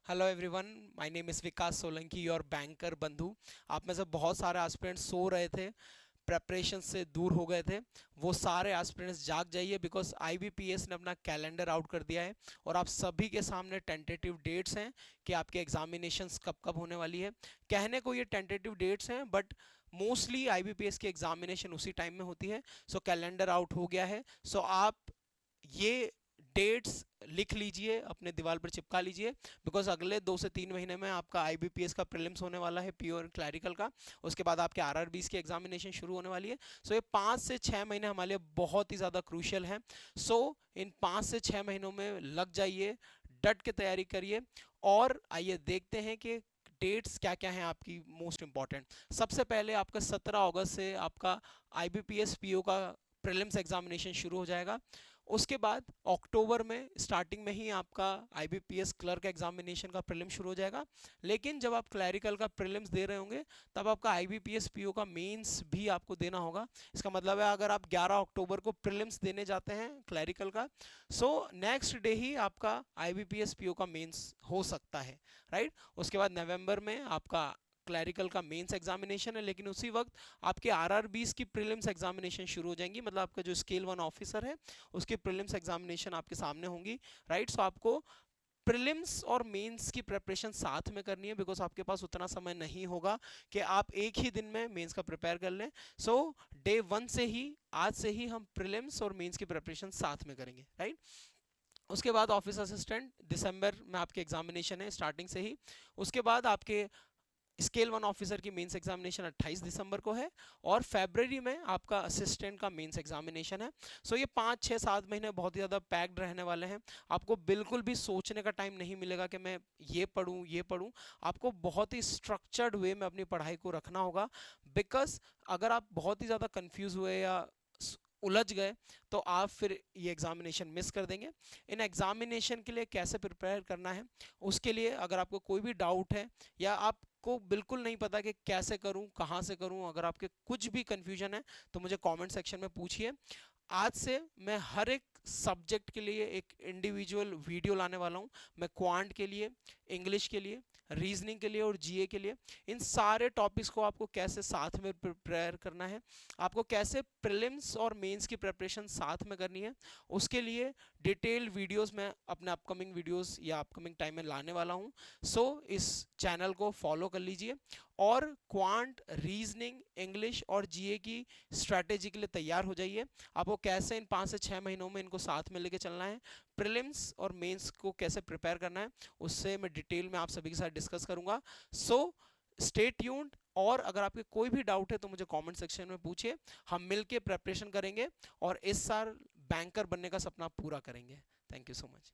Hello everyone, my name is Vikas Solanki, your banker बंधु। आप में से बहुत सारे एस्पिरेंट्स सो रहे थे, प्रेपरेशन से दूर हो गए थे। वो सारे एस्पिरेंट्स जाग जाइए, बिकॉज आईबीपीएस ने अपना कैलेंडर आउट कर दिया है और आप सभी के सामने टेंटेटिव डेट्स हैं कि आपके एग्जामिनेशंस कब कब होने वाली है। कहने को ये टेंटेटिव डेट्स हैं, बट मोस्टली आईबीपीएस की एग्जामिनेशन उसी टाइम में होती है। सो कैलेंडर आउट हो गया है। सो आप ये डेट्स लिख लीजिए, अपने दीवार पर चिपका लीजिए, बिकॉज अगले 2 से 3 महीने में आपका आईबीपीएस का प्रीलिम्स होने वाला है, प्योर क्लैरिकल का। उसके बाद आपके आरआरबीस की एग्जामिनेशन शुरू होने वाली है। सो ये 5 से 6 महीने हमारे लिए बहुत ही ज़्यादा क्रूशियल है। सो इन 5 से 6 महीनों में लग जाइए, डट के तैयारी करिए। और आइए देखते हैं कि डेट्स क्या क्या हैं आपकी मोस्ट इंपॉर्टेंट। सबसे पहले आपका 17 अगस्त से आपका आईबीपीएस पीओ का प्रीलिम्स एग्जामिनेशन शुरू हो जाएगा। उसके बाद अक्टूबर में स्टार्टिंग में ही आपका आईबीपीएस क्लर्क एग्जामिनेशन का प्रीलिम शुरू हो जाएगा। लेकिन जब आप क्लैरिकल का प्रीलिम्स दे रहे होंगे, तब आपका आईबीपीएस पीओ का मेंस भी आपको देना होगा। इसका मतलब है, अगर आप 11 अक्टूबर को प्रीलिम्स देने जाते हैं क्लैरिकल का, सो नेक्स्ट डे ही आपका आईबीपीएस पीओ का मेंस हो सकता है, राइट। उसके बाद नवंबर में आपका क्लैरिकल का मेंस एग्जामिनेशन है, लेकिन उसी वक्त आपके आरआरबीस की प्रीलिम्स एग्जामिनेशन शुरू हो जाएंगी। मतलब आपका जो स्केल 1 ऑफिसर है, उसकी प्रीलिम्स एग्जामिनेशन आपके सामने होंगी, राइट। सो आपको प्रीलिम्स और मेंस की प्रिपरेशन साथ में करनी है, बिकॉज आपके पास उतना समय नहीं होगा कि आप एक ही दिन में मेंस का प्रिपेयर कर लें। सो डे 1 से ही, आज से ही हम प्रीलिम्स और मेंस की प्रिपरेशन साथ में करेंगे, राइट। उसके बाद ऑफिस असिस्टेंट दिसंबर में आपके एग्जामिनेशन है स्टार्टिंग से ही। उसके बाद आपके स्केल 1 ऑफिसर की मेंस एग्जामिनेशन 28 दिसंबर को है। और फरवरी में आपका असिस्टेंट का मेंस एग्जामिनेशन है। सो ये 5 6 7 महीने बहुत ही ज़्यादा पैक्ड रहने वाले हैं। आपको बिल्कुल भी सोचने का टाइम नहीं मिलेगा कि मैं ये पढूं ये पढूं। आपको बहुत ही स्ट्रक्चर्ड वे में अपनी पढ़ाई को रखना होगा, बिकॉज अगर आप बहुत ही ज़्यादा कंफ्यूज हुए या उलझ गए, तो आप फिर ये एग्जामिनेशन मिस कर देंगे। इन एग्जामिनेशन के लिए कैसे प्रिपेयर करना है, उसके लिए अगर आपको कोई भी डाउट है, या आपको बिल्कुल नहीं पता कि कैसे करूं, कहां से करूं, अगर आपके कुछ भी कंफ्यूजन है, तो मुझे कमेंट सेक्शन में पूछिए। आज से मैं हर एक सब्जेक्ट के लिए एक इंडिविजुअल वीडियो लाने वाला हूं। मैं क्वांट के लिए, इंग्लिश के लिए, रीजनिंग के लिए और जीए के लिए, इन सारे टॉपिक्स को आपको कैसे साथ में प्रिपेयर करना है, आपको कैसे प्रीलिम्स और मेंस की प्रिपरेशन साथ में करनी है, उसके लिए डिटेल्ड वीडियोस मैं अपने अपकमिंग वीडियोस या अपकमिंग टाइम में लाने वाला हूं। सो इस चैनल को फॉलो कर लीजिए और क्वांट, रीजनिंग, इंग्लिश और जीए की स्ट्रैटेजी के लिए तैयार हो जाइए। आपको कैसे इन 5 से 6 महीनों में इनको साथ में लेके चलना है, प्रीलिम्स और मेंस को कैसे प्रिपेयर करना है, उससे मैं डिटेल में आप सभी के साथ डिस्कस करूंगा। So stay tuned. और अगर आपके कोई भी डाउट है, तो मुझे कमेंट सेक्शन में पूछिए। हम मिलके प्रेपरेशन करेंगे और इस साल बैंकर बनने का सपना पूरा करेंगे। Thank you so much.